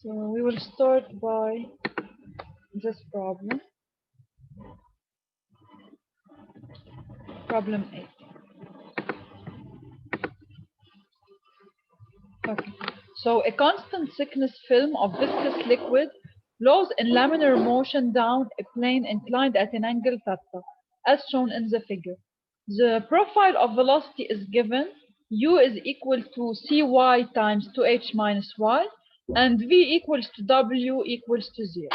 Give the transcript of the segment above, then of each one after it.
So we will start by this problem. Problem 8. Okay. So a constant thickness film of viscous liquid flows in laminar motion down a plane inclined at an angle theta, as shown in the figure. The profile of velocity is given. U is equal to cy times 2h minus y, and v equals to w equals to 0.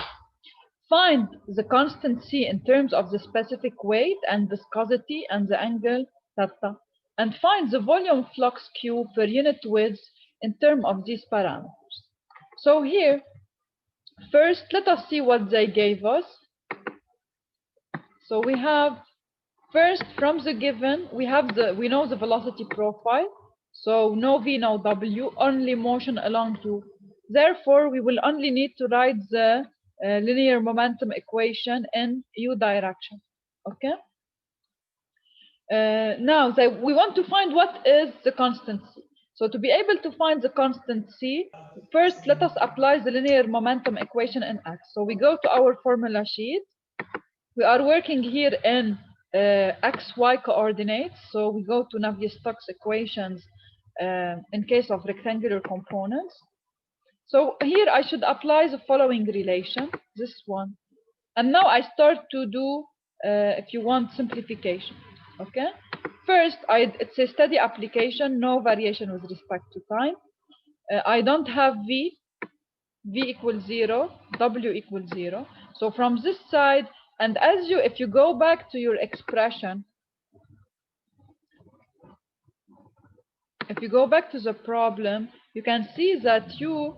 Find the constant c in terms of the specific weight and viscosity and the angle theta, and find the volume flux q per unit width in terms of these parameters. So here, first, let us see what they gave us. So we have, first, from the given, we know the velocity profile. So no v, no w, only motion along u. Therefore, we will only need to write the linear momentum equation in u direction. Okay. Now we want to find what is the constant c. So to be able to find the constant c, first let us apply the linear momentum equation in x. So we go to our formula sheet. We are working here in xy coordinates. So we go to Navier-Stokes equations in case of rectangular components. So here I should apply the following relation, this one. And now I start to do, if you want, simplification. Okay. First, it's a steady application, no variation with respect to time. I don't have v equals 0, w equals 0. So from this side, and if you go back to your expression, if you go back to the problem, you can see that u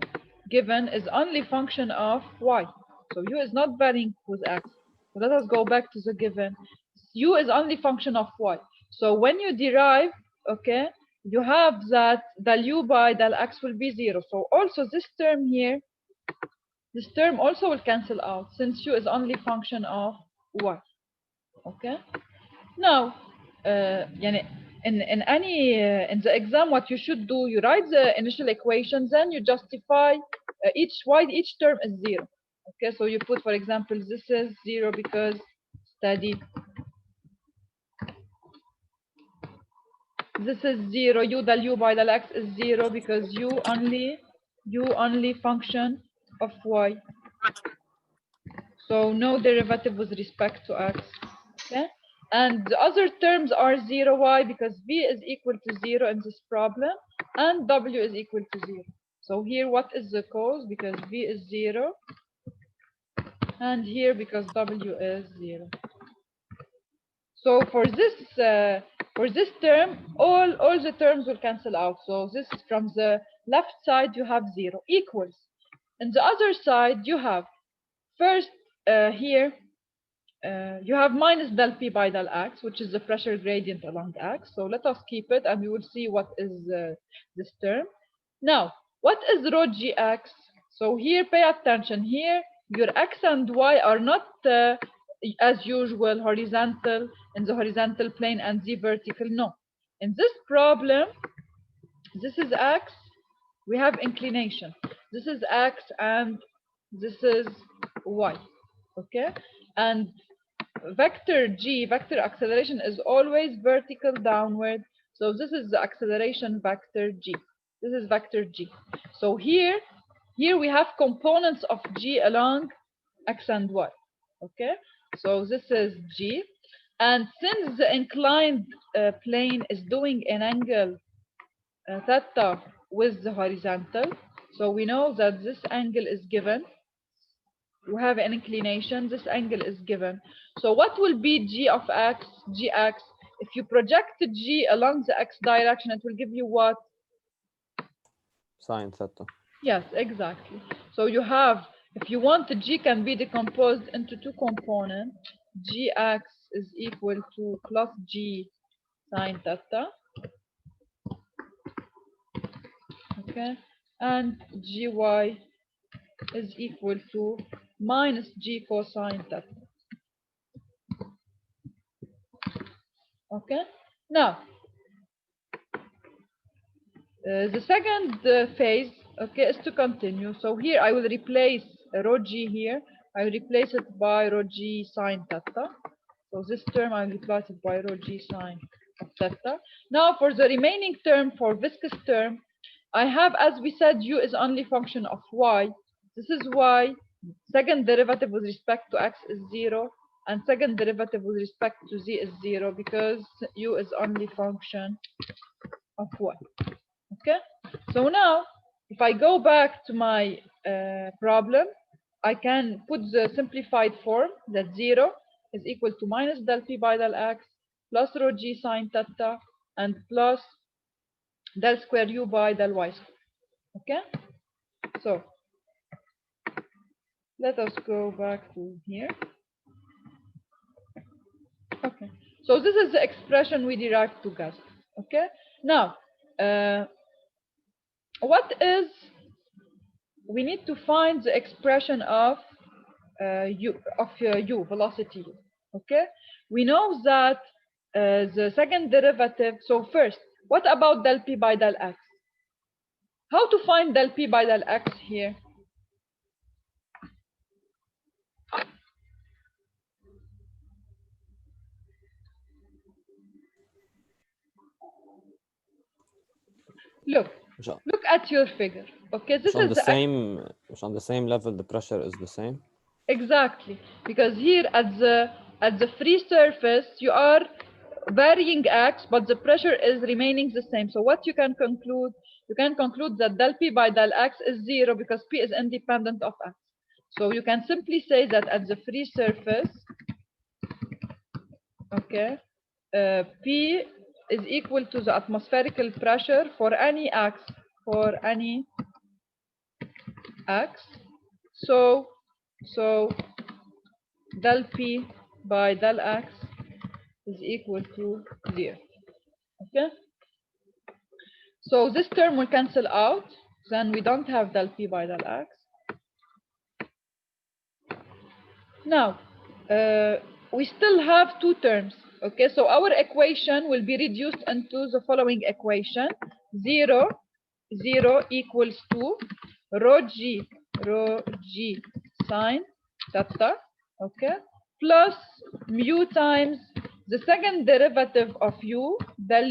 given is only function of y. So u is not varying with x. So let us go back to the given. U is only function of y. So when you derive, okay, you have that del u by del x will be 0. So also this term here, this term also will cancel out since u is only function of y. Okay. Now, in the exam, what you should do, you write the initial equations, then you justify each term is 0. Okay, so you put, for example, this is 0 because steady. This is 0. U del u by del x is 0 because u only function of y. So no derivative with respect to x. Okay. And the other terms are 0, y, because v is equal to 0 in this problem, and w is equal to 0. So here, what is the cause? Because v is 0, and here because w is 0. So for this term, all the terms will cancel out. So this from the left side you have 0 equals. And the other side you have first here. You have minus del p by del x, which is the pressure gradient along x. So let us keep it, and we will see what is this term. Now, what is rho gx? So here, pay attention. Here, your x and y are not, as usual, horizontal in the horizontal plane and z vertical. No. In this problem, this is x. We have inclination. This is x, and this is y. Okay? And vector g, vector acceleration, is always vertical downward. So this is the acceleration vector g. This is vector g. So here we have components of g along x and y. Okay, so this is g. And since the inclined plane is doing an angle theta with the horizontal, so we know that this angle is given. We have an inclination, this angle is given. So what will be g of x, gx? If you project g along the x direction, it will give you what? Sine theta. Yes, exactly. So you have, if you want, the g can be decomposed into two components. Gx is equal to plus g sine theta. Okay, and gy is equal to minus g cosine theta. Okay, now the second phase, okay, is to continue. So here I will replace rho g here. I will replace it by rho g sine theta. So this term I will replace it by rho g sine of theta. Now for the remaining term, for viscous term, I have, as we said, u is only function of y. This is why second derivative with respect to x is 0, and second derivative with respect to z is 0, because u is only function of y. Okay, so now if I go back to my problem, I can put the simplified form that 0 is equal to minus del p by del x plus rho g sine theta and plus del square u by del y square. Okay, so let us go back to here. Okay, so this is the expression we derived together. Okay, now what is, we need to find the expression of u velocity. Okay, we know that the second derivative. So first, what about del p by del x? How to find del p by del x here? Look at your figure. Okay, this is on the same level. The pressure is the same. Exactly, because here at the free surface you are varying x, but the pressure is remaining the same. So what you can conclude? You can conclude that del p by del x is 0 because p is independent of x. So you can simply say that at the free surface, okay, p is equal to the atmospherical pressure for any x, So del p by del x is equal to 0. Okay, so this term will cancel out, then we don't have del p by del x. Now we still have two terms. Okay, so our equation will be reduced into the following equation: 0 equals to rho g sine theta, okay, plus mu times the second derivative of u del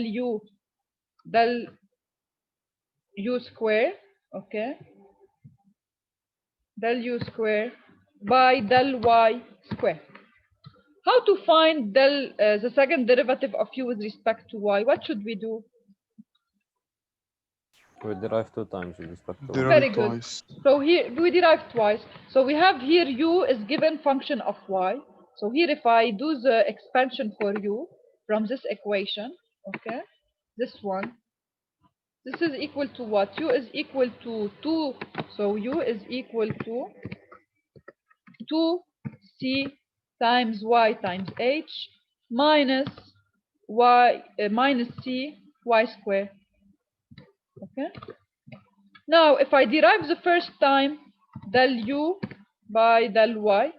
u square, okay, del u square by del y square. How to find the second derivative of u with respect to y? What should we do? We derive 2 times with respect to y. Very good. So here we derive twice. So we have here u is given function of y. So here if I do the expansion for u from this equation, okay, this one, this is equal to what? U is equal to 2. So u is equal to 2c times y times h minus y minus c y square. Okay. Now if I derive the first time del u by del y,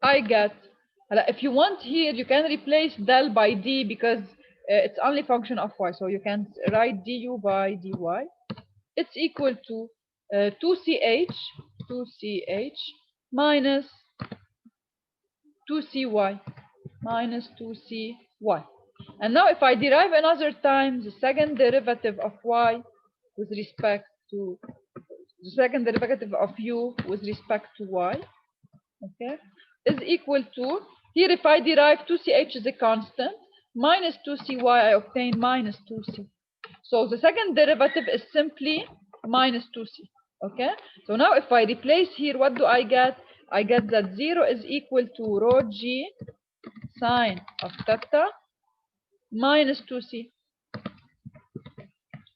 I get, if you want here you can replace del by d because it's only function of y, so you can write du by dy. It's equal to 2ch minus 2cy minus 2cy. And now if I derive another time the second derivative of y with respect to the second derivative of u with respect to y, okay, is equal to, here if I derive 2ch is a constant, minus 2cy, I obtain minus 2c. So the second derivative is simply minus 2c. Okay, so now if I replace here, what do I get? I get that 0 is equal to rho g sine of theta minus 2c.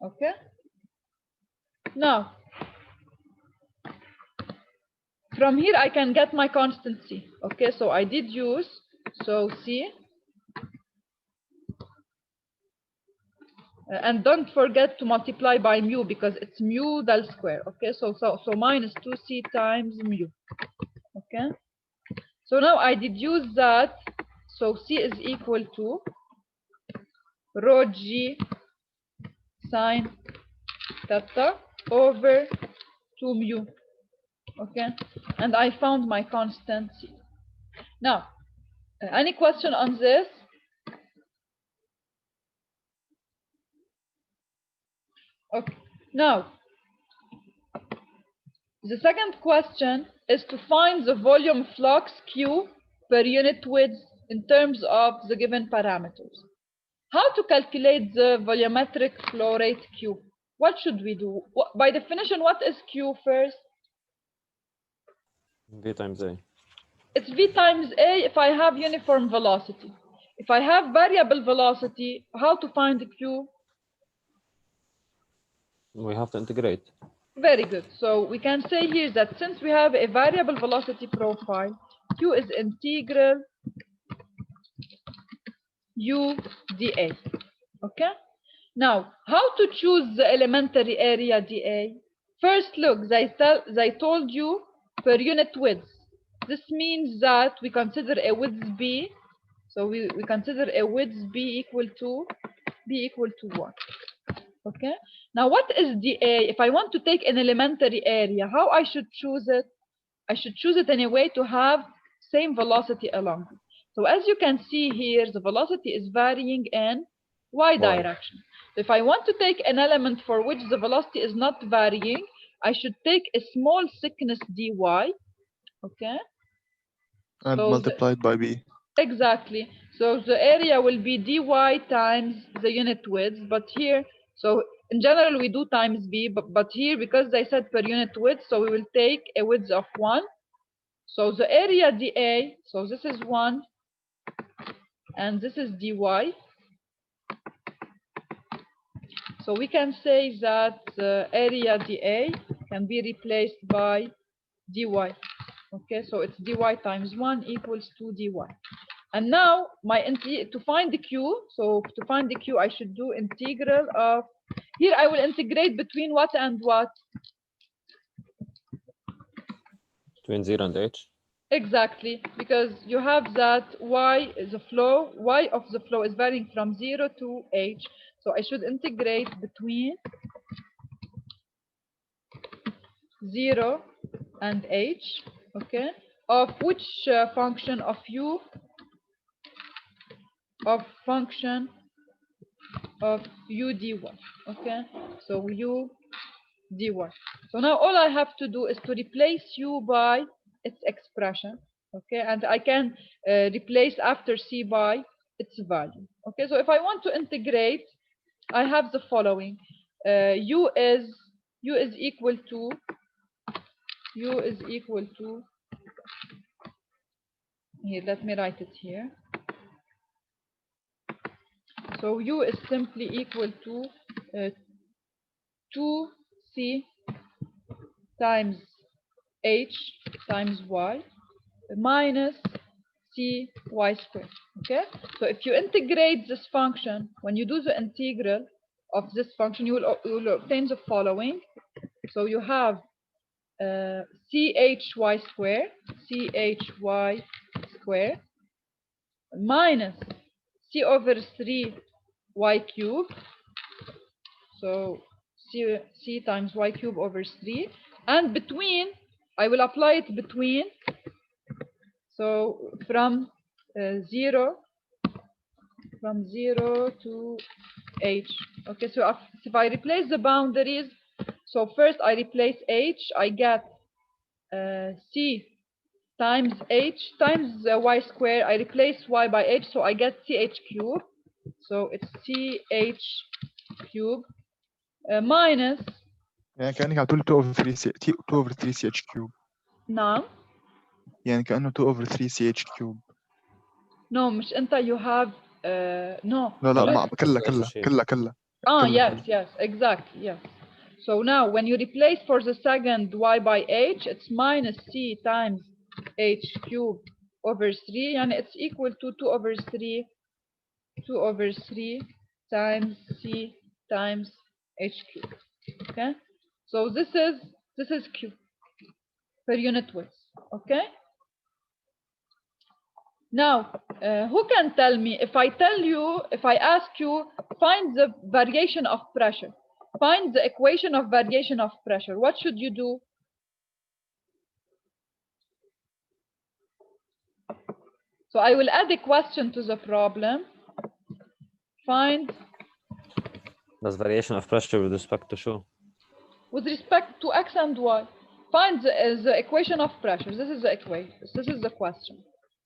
Okay, now from here I can get my constant c. Okay, so I did use, so c, and don't forget to multiply by mu because it's mu del square. Okay, so minus 2c times mu. Okay, so now I deduce that, so c is equal to rho g sine theta over 2 mu. Okay, and I found my constant C. Now, any question on this? Okay, now the second question is to find the volume flux Q per unit width in terms of the given parameters. How to calculate the volumetric flow rate Q? What should we do? By definition, what is Q first? V times A. It's V times A if I have uniform velocity. If I have variable velocity, how to find Q? We have to integrate. Very good. So we can say here that since we have a variable velocity profile, Q is integral U dA. Okay? Now, how to choose the elementary area dA? First, look, they told you per unit width. This means that we consider a width B. So we consider a width B equal to 1. Okay? Now, what is dA? If I want to take an elementary area, how I should choose it? I should choose it in a way to have same velocity along it. So as you can see here, the velocity is varying in y direction. So if I want to take an element for which the velocity is not varying, I should take a small thickness dy, okay? And So multiplied by B. Exactly. So the area will be dy times the unit width, but here, so in general we do times b, but here because they said per unit width, so we will take a width of 1. So the area dA, so this is 1, and this is dy. So we can say that the area dA can be replaced by dy. Okay, so it's dy times 1 equals 2 dy. And now to find the Q, so to find the Q, I should do integral of, here I will integrate between what and what? Between 0 and H. Exactly, because you have that y of the flow is varying from 0 to H. So I should integrate between 0 and H, okay, of which function of U? Of function of U dy, okay? So U dy. So now all I have to do is to replace U by its expression, okay? And I can replace after C by its value, okay? So if I want to integrate, I have the following. U is equal to here, let me write it here. So U is simply equal to 2C times H times Y minus C Y squared. Okay? So if you integrate this function, when you do the integral of this function, you will obtain the following. So you have CHY squared minus C over 3 y cube, so c times y cube over 3, and between, I will apply it between, so from 0 to H. Okay, so if I replace the boundaries, so first I replace H, I get C times H times y squared. I replace y by H, so I get CH cube. So it's CH cube minus. يعني كأنك هتقول 2 over 3 CH cube. نعم. يعني كأنه 2 over 3 CH cube. No, مش أنت you have no. لا كلها. Yes, exactly, yes. So now when you replace for the second y by H, it's minus C times H cube over 3, and it's equal to 2 over 3 times C times H cube. Okay, so this is Q per unit width. Okay, now who can tell me, if I ask you find the variation of pressure, find the equation of variation of pressure. What should you do? So I will add a question to the problem. Find That's variation of pressure with respect to show. with respect to x and y. Find the equation of pressure. This is the equation. This is the question.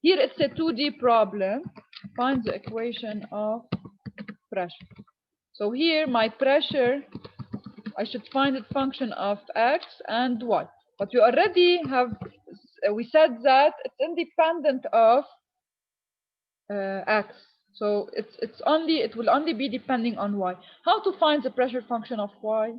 Here it's a 2D problem. Find the equation of pressure. So here my pressure, I should find a function of x and y. But we already have, we said that it's independent of x. So it will only be depending on y. How to find the pressure function of y?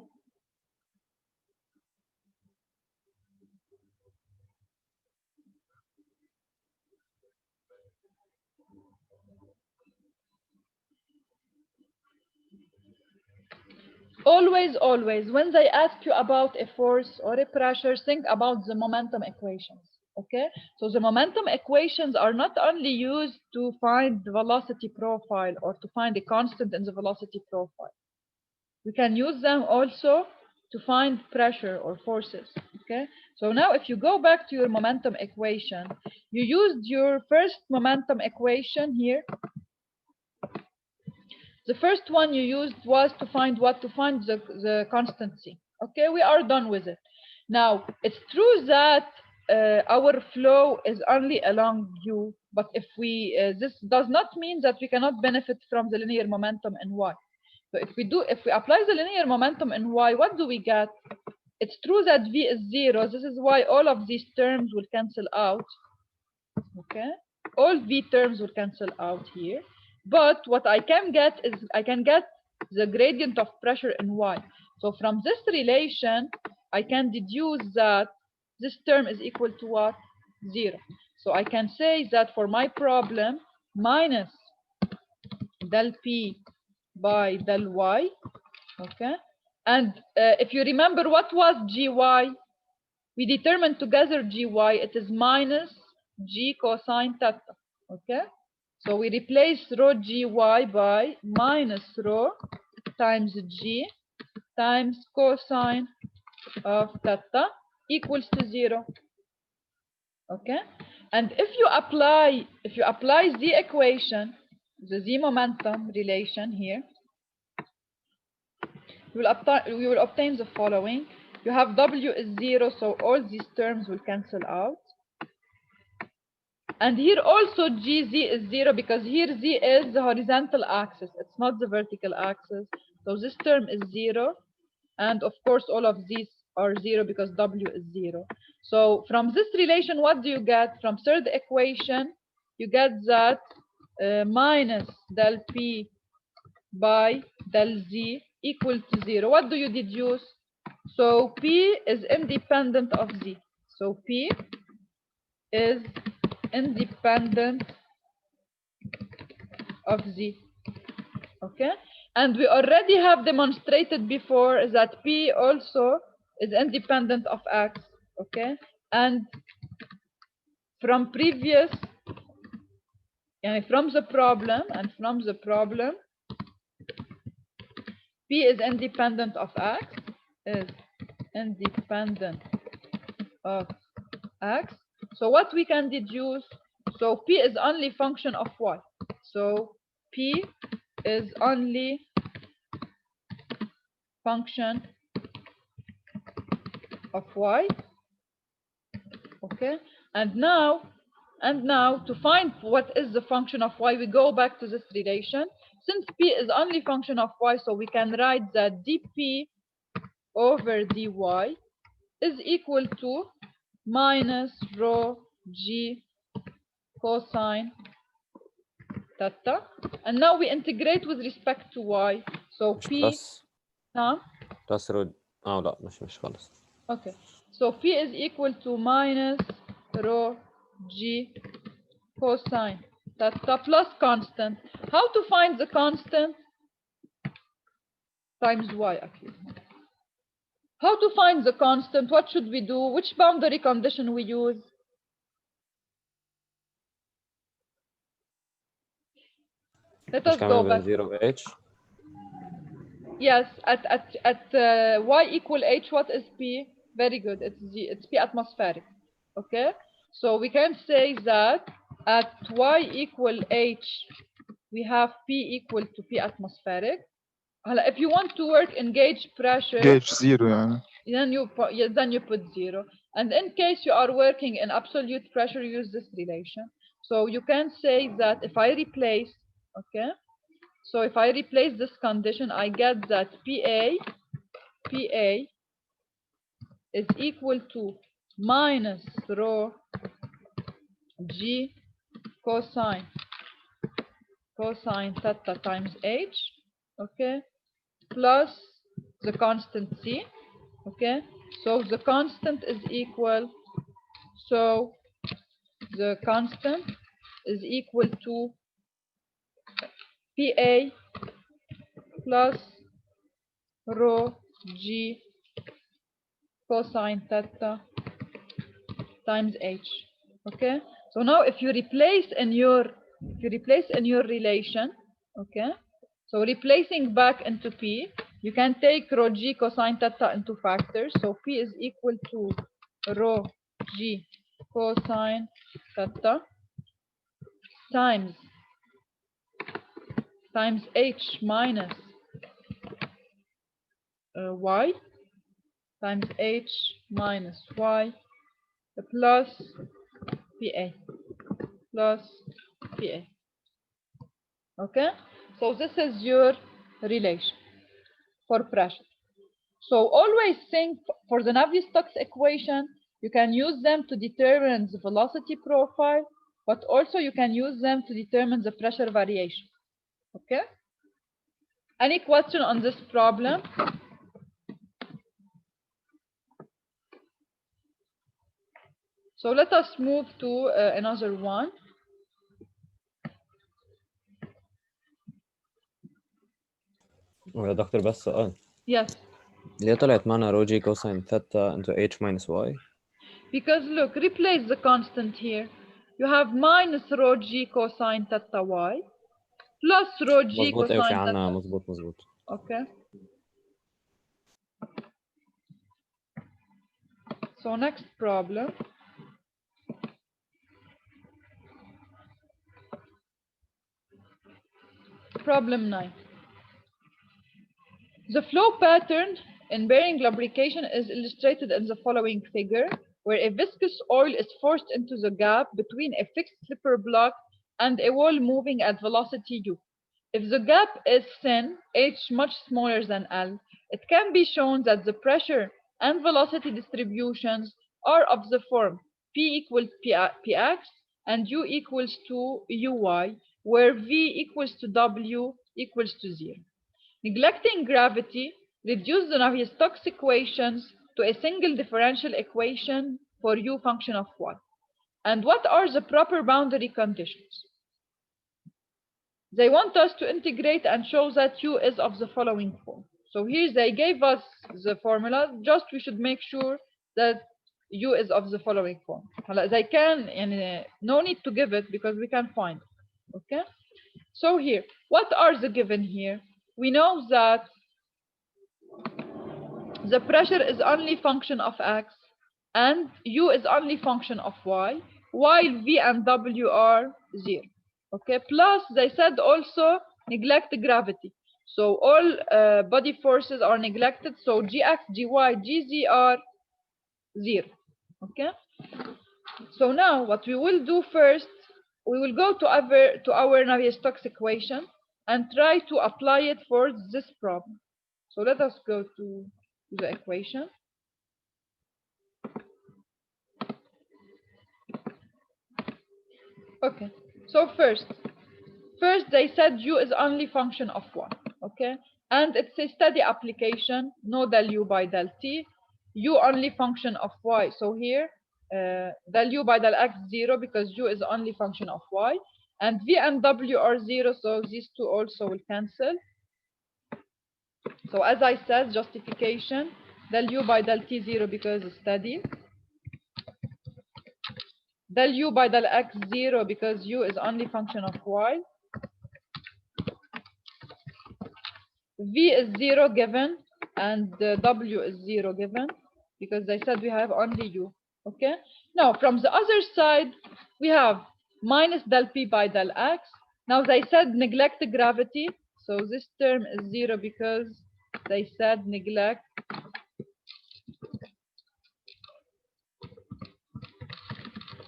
Always, when they ask you about a force or a pressure, think about the momentum equations, okay? So the momentum equations are not only used to find the velocity profile or to find a constant in the velocity profile. We can use them also to find pressure or forces, okay? So now if you go back to your momentum equation, you used your first momentum equation here. The first one you used was to find what? To find the constancy. Okay, we are done with it. Now, it's true that our flow is only along u, but if we, this does not mean that we cannot benefit from the linear momentum in y. So if we apply the linear momentum in y, what do we get? It's true that v is 0. This is why all of these terms will cancel out. Okay, all v terms will cancel out here. But what I can get is I can get the gradient of pressure in y. So from this relation, I can deduce that this term is equal to what? 0. So I can say that for my problem, minus del p by del y, okay? And if you remember, what was gy? We determined together gy, it is minus g cosine theta, okay? So we replace rho gy by minus rho times g times cosine of theta equals to 0, okay? And if you apply the equation, the z momentum relation here, we will obtain the following. You have w is 0, so all these terms will cancel out. And here also gz is 0 because here z is the horizontal axis. It's not the vertical axis. So this term is 0. And of course, all of these are 0 because w is 0. So from this relation, what do you get? From third equation, you get that minus del p by del z equal to 0. What do you deduce? So p is independent of z. So p is independent of z, okay? And we already have demonstrated before that p also is independent of x, okay? And from previous, from the problem, p is independent of x, is independent of x. So what we can deduce? So p is only function of y. So p is only function of y. Okay. And now to find what is the function of y, we go back to this relation. Since p is only function of y, so we can write that dp over dy is equal to minus rho g cosine theta. And now we integrate with respect to y. So p بلس نعم بلس رو لا مش خالص. Okay, so p is equal to minus rho g cosine theta plus constant. How to find the constant? Times y actually. How to find the constant? What should we do? Which boundary condition we use? Let مش us go كمان back. بين 0 و h. Yes, at y equal h, what is P? Very good. It's P atmospheric. Okay, so we can say that at y equal h, we have P equal to P atmospheric. If you want to work in gauge pressure, gauge 0 يعني. then you put 0. And in case you are working in absolute pressure, use this relation. So you can say that if I replace, okay, so if I replace this condition, I get that PA is equal to minus rho G cosine theta times H, okay, plus the constant C, okay. So the constant is equal, so the constant is equal to PA plus rho G cosine theta times H. Okay. So now if you replace in your relation, okay. So replacing back into P, you can take rho G cosine theta into factors. So P is equal to rho G cosine theta times H minus Y times H minus Y plus PA. Okay, so this is your relation for pressure. So always think for the Navier-Stokes equation, you can use them to determine the velocity profile, but also you can use them to determine the pressure variation. Okay, any question on this problem? So let us move to another one. يا دكتور بس سؤال. Yes. ليه طلعت معنا رو جي كوساين ثيتا into h minus y؟ Because look, replace the constant here. You have minus rho g cosine theta y plus rho g مظبوط أوي في cosine عنا theta. مظبوط. Okay. So next problem. Problem 9. The flow pattern in bearing lubrication is illustrated in the following figure, where a viscous oil is forced into the gap between a fixed slipper block and a wall moving at velocity u. If the gap is thin, h much smaller than L, it can be shown that the pressure and velocity distributions are of the form P equals Px and U equals to Uy, where V equals to W equals to 0. Neglecting gravity, reduce the Navier-Stokes equations to a single differential equation for U function of y. And what are the proper boundary conditions? They want us to integrate and show that U is of the following form. So here they gave us the formula, just we should make sure that U is of the following form. They can, and no need to give it because we can find it. Okay? So here, what are the given here? We know that the pressure is only function of x and U is only function of y, while V and W are 0. Okay, plus they said also neglect gravity. So all body forces are neglected. So Gx, Gy, Gz are 0. Okay. So now what we will do first, we will go to our Navier-Stokes equation and try to apply it for this problem. So let us go to the equation. Okay. So first they said U is only function of y. Okay. And it's a steady application, no del U by del T. U only function of y. So here del U by del X 0 because U is only function of y. And V and W are 0, so these two also will cancel. So as I said, justification, del U by del T 0 because it's steady. Del U by del X 0 because U is only function of y. V is 0 given, and W is 0 given, because I said we have only U. Okay. Now from the other side, we have minus del P by del X. Now they said neglect gravity, so this term is 0 because they said neglect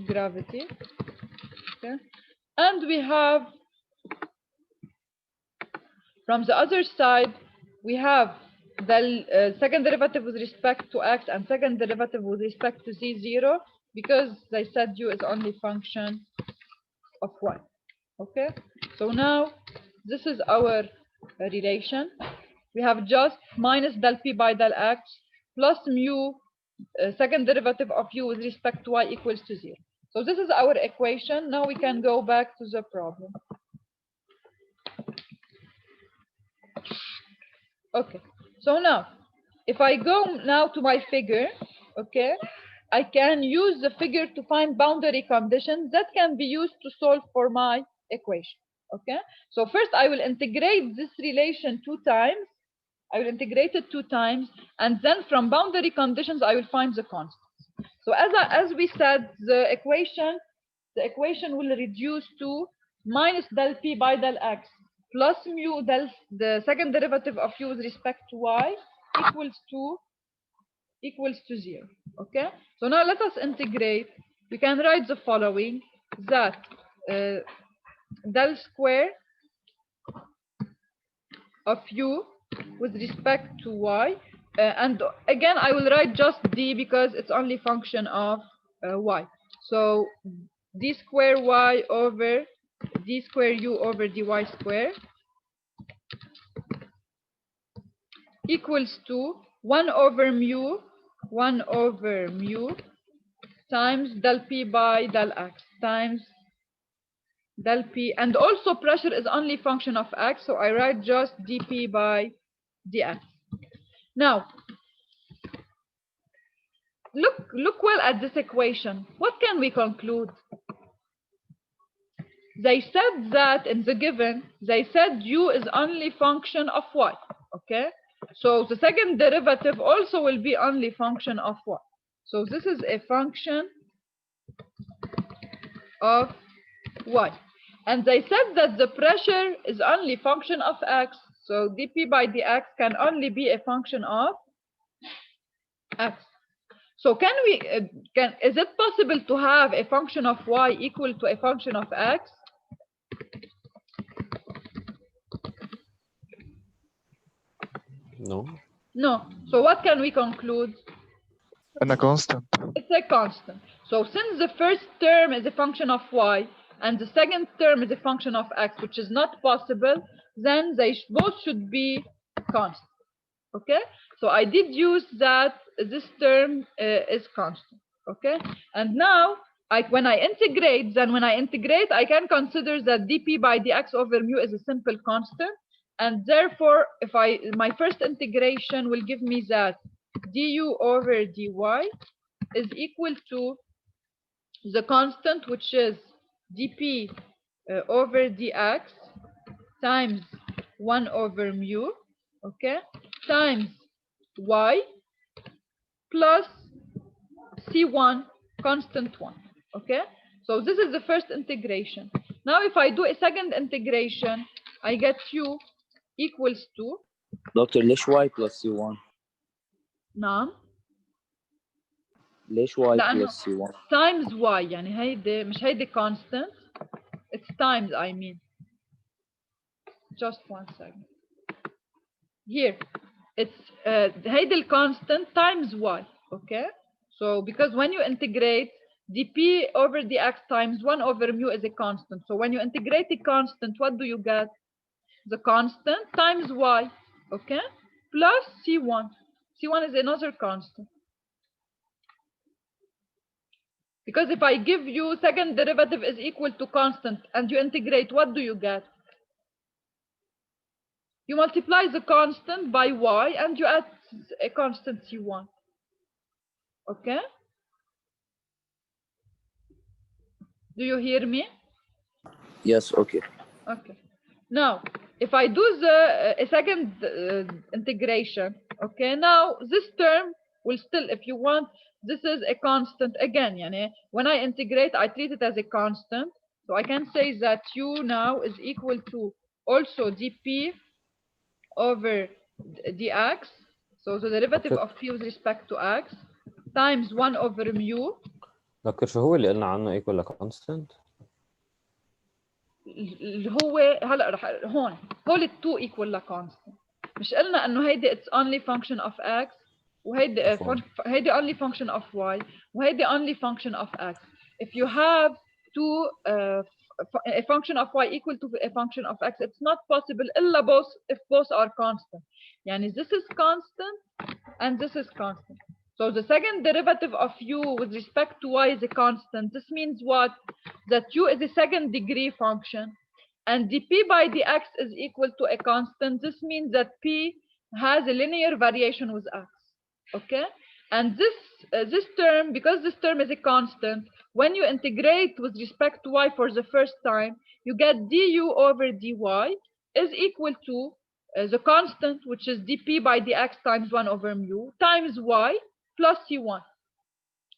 gravity. Okay. And we have from the other side, we have the second derivative with respect to x and second derivative with respect to z 0, because they said u is only function of y. Okay, so now this is our relation. We have just minus del p by del x plus mu second derivative of u with respect to y equals to 0. So this is our equation. Now we can go back to the problem. Okay, so now if I go now to my figure, okay, I can use the figure to find boundary conditions that can be used to solve for my equation. Okay, so first I will integrate this relation 2 times. I will integrate it 2 times, and then from boundary conditions I will find the constants. So as we said, the equation will reduce to minus del p by del x plus mu del the second derivative of u with respect to y equals to 0. Okay, so now let us integrate. We can write the following, that del square of u with respect to y, and again I will write just d because it's only function of y. So d square y over d square u over dy square equals to 1 over mu times del p by del x times del p, and also pressure is only function of x, so I write just dp by dx. Now look well at this equation. What can we conclude? They said that in the given, they said u is only function of y. Okay, so the second derivative also will be only function of y. So this is a function of y. And they said that the pressure is only function of x. So dp by dx can only be a function of x. So can we is it possible to have a function of y equal to a function of x? No. No. So what can we conclude? And a constant. It's a constant. So since the first term is a function of y and the second term is a function of x, which is not possible, then they both should be constant. Okay, so I did use that this term is constant. Okay, and now when I integrate, I can consider that dp by dx over mu is a simple constant, and therefore if my first integration will give me that du over dy is equal to the constant, which is dp over dx times 1 over mu, okay, times y plus c1 constant 1. Okay, so this is the first integration. Now if I do a second integration, I get u equals to دكتور ليش y plus c1 نعم ليش y لأنه plus c1 times y، يعني هيدي مش هيدي constant, it's times, I mean. Just 1 second. Here it's هيدي constant times y. Okay, so because when you integrate, dp over dx times 1 over mu is a constant, so when you integrate the constant, what do you get? The constant times y, okay, plus c1. C1 is another constant, because if I give you second derivative is equal to constant and you integrate, what do you get? You multiply the constant by y and you add a constant c1. Okay, do you hear me? yes okay Okay, now if I do a second integration, okay, now this term will still, if you want, this is a constant again. Yani, when I integrate, I treat it as a constant. So I can say that u now is equal to also dp over dx. So the derivative of p with respect to x times 1 over mu. دكتور شو هو اللي قلنا عنه equal ل constant؟ اللي هو هلا رح هون هول التو equal ل constant. مش قلنا انه هيدي it's only function of x وهيدي هيدي only function of y وهيدي only function of x. If you have two a function of y equal to a function of x, it's not possible إلا both if both are constant. يعني this is constant and this is constant. So the second derivative of u with respect to y is a constant. This means what? That u is a second degree function and dp by dx is equal to a constant. This means that p has a linear variation with x. Okay? And this term, because this term is a constant, when you integrate with respect to y for the first time, you get du over dy is equal to the constant, which is dp by dx times 1 over mu times y plus c1.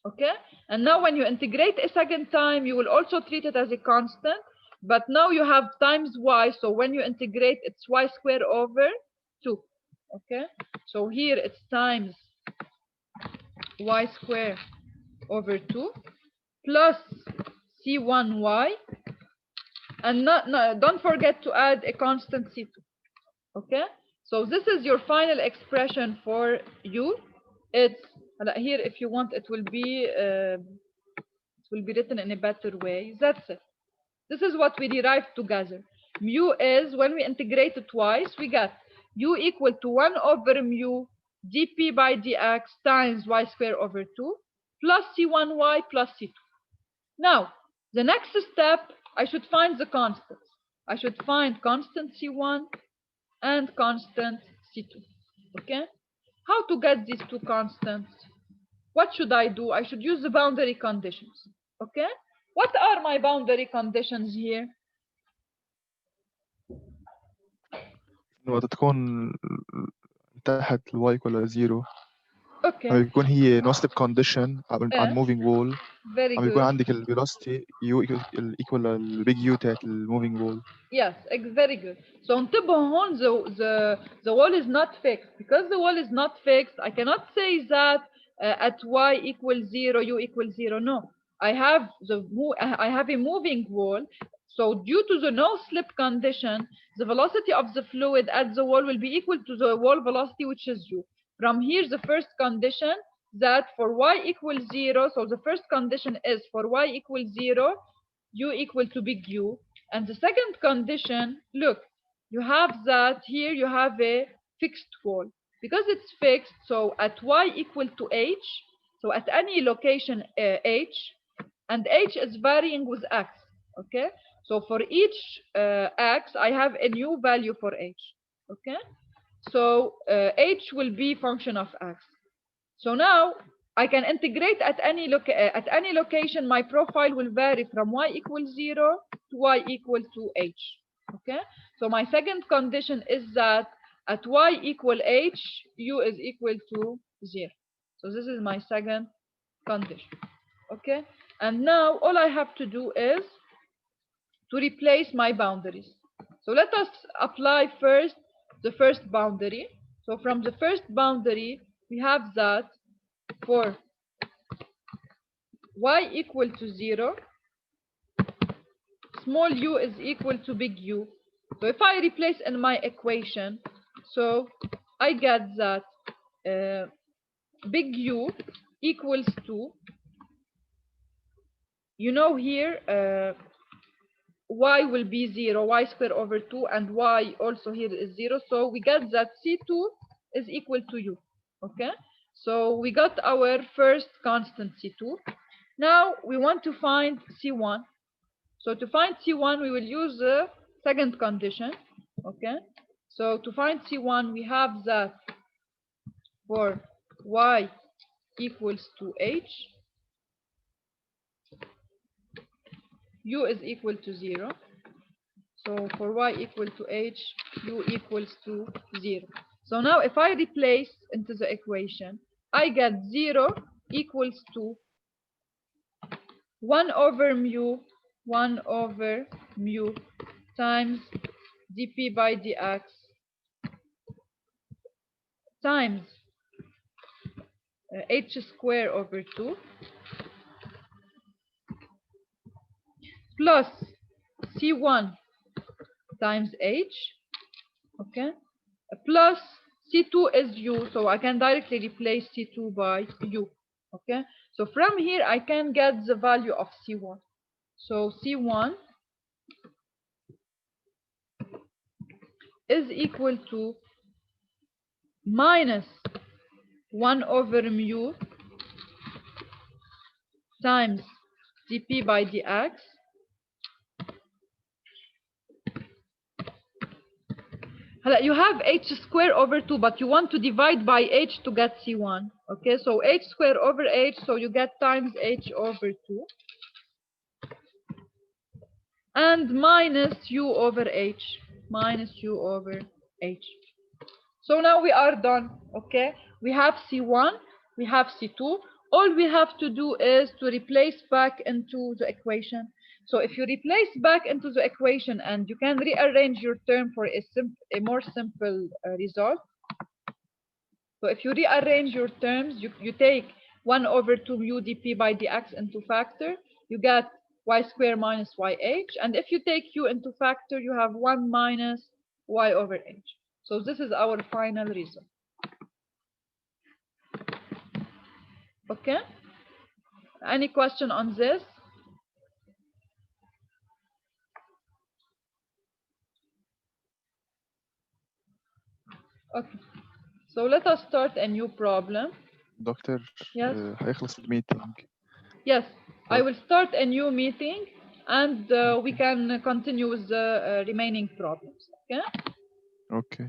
Okay? And now when you integrate a second time, you will also treat it as a constant, but now you have times y, so when you integrate, it's y squared over 2. Okay? So here it's times y squared over 2 plus c1y, and don't forget to add a constant c2. Okay? So this is your final expression for u. It's here, if you want, it will be written in a better way. That's it. This is what we derived together. Mu is, when we integrate it twice, we get u equal to 1 over mu dp by dx times y squared over 2 plus c1y plus c2. Now, the next step, I should find the constants. I should find constant c1 and constant c2. Okay? How to get these two constants? What should I do? I should use the boundary conditions. Okay? What are my boundary conditions here? وقت تكون تحت الواي equal 0 Okay. عم بيكون هي no slip condition on moving wall. Very عم good. بيكون عندك ال velocity u equal للبيج u تاعت ال moving wall. Yes, very good. So انتبهوا هون the wall is not fixed. Because the wall is not fixed, I cannot say that at y equals 0, u equals 0. No, I have a moving wall. So due to the no slip condition, the velocity of the fluid at the wall will be equal to the wall velocity, which is u. From here, the first condition that for y equals 0, so the first condition is for y equals 0, u equal to big U. And the second condition, look, you have that here you have a fixed wall. Because it's fixed, so at y equal to h, so at any location h, and h is varying with x, okay? So for each x, I have a new value for h, okay? So h will be function of x. So now I can integrate at any location. My profile will vary from y equals 0 to y equal to h. Okay. So my second condition is that at y equal h, u is equal to 0. So this is my second condition. Okay. And now all I have to do is to replace my boundaries. So let us apply first the first boundary. So from the first boundary, we have that for y equal to 0, small u is equal to big U. So if I replace in my equation, so I get that big U equals to, you know here, y will be 0, y squared over 2, and y also here is 0. So we get that C2 is equal to U, okay? So we got our first constant C2. Now we want to find C1. So to find C1, we will use the second condition, okay? So to find C1, we have that for y equals to h, u is equal to 0. So for y equal to h, u equals to 0. So now if I replace into the equation, I get 0 equals to 1 over mu times dp by dx times h square over 2 plus c1 times h, okay, plus c2 is u, so I can directly replace c2 by u, okay. So from here I can get the value of c1. So c1 is equal to minus 1 over mu times dp by dx you have h square over 2, but you want to divide by h to get c1, okay. So h square over h, so you get times h over 2 and minus u over h, So now we are done, okay. We have c1, we have c2. All we have to do is to replace back into the equation. So if you replace back into the equation and you can rearrange your term for a more simple result. So if you rearrange your terms, you take 1 over 2 mu dp by dx into factor, you get y square minus yh. And if you take u into factor, you have 1 minus y over h. So this is our final result. Okay? Any question on this? Okay. So let us start a new problem. دكتور Yes. هيخلص الميتنج. Yes, I will start a new meeting and we can continue with the remaining problems. Okay? Okay.